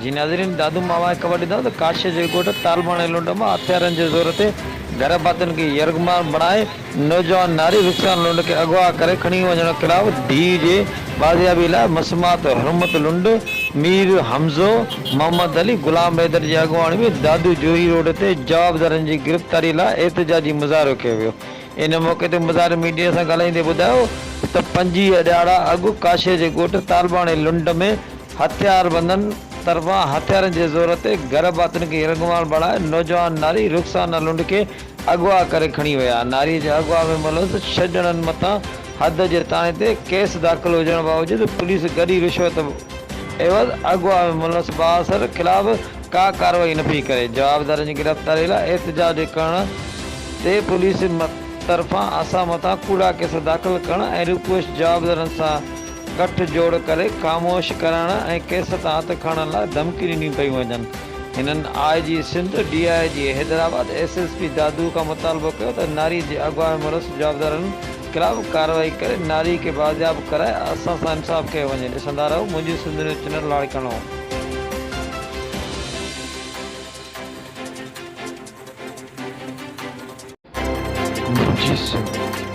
जी नाज़रीन, दादू मामा ख़बर ॾींदव त काशे जे ॻोठ तालबाणे लुंड मां हथियारनि जे ज़ोर ते घर भातियुनि खे यरगमार बणाए नौजवान नारी रुखसार लुंड खे अगवा करे खणी वञण ख़िलाफ़ धी जे बाज़ियाबी लाइ मसमात हरमत लुंड मीर हमज़ो मोहम्मद अली गुलाम हैदर जी अॻुवाणी में दादू जोही रोड ते जवाबदारनि जी गिरफ़्तारी लाइ एहतजाजी मुज़ाहिरो कयो वियो। इन मौक़े ते मुज़ाहिर मीडिया सां ॻाल्हाईंदे ॿुधायो त 25 ॾियारा अॻु काशे जे ॻोठ तालबाणे लुंड में हथियारबंदनि तरफ़ां हथियारनि जे ज़ोर ते घर भातियुनि खे यरगमार बणाए नौजवान नारी रुखसाना लुंड खे अगवा करे खणी विया। नारी जे अगवा में मुलज़ 6 ॼणनि मथां हद जे ताणे ते केस दाख़िल हुजण बावजूदि पुलिस गॾी रिश्वत एवज़ अगवा में मुलज़ बासर ख़िलाफ़ का कार्रवाई न पई करे। जवाबदारनि जी गिरफ़्तारी लाइ एहतजाज करण ते पुलिस तरफ़ां असां मथां कूड़ा केस दाख़िल करण ऐं रिक्वेस्ट जवाबदारनि सां गठजोड़ करे ख़ामोश करण ऐं केस तां हथ खणण लाइ धमकी ॾिनी पई वञनि। हिननि IG Sindh, DIG Hyderabad, SSP दादू खां मुतालबो कयो त नारी जे अगवा में मुलज़ जवाबदारनि ख़िलाफ़ कार्रवाई करे नारी खे बाज़ियाब कराए असां सां इंसाफ़ कयो वञे। ॾिसंदा रहो मुंहिंजी सिंध न्यूज़ चैनल लाड़काणो। मुंहिंजी सिंध।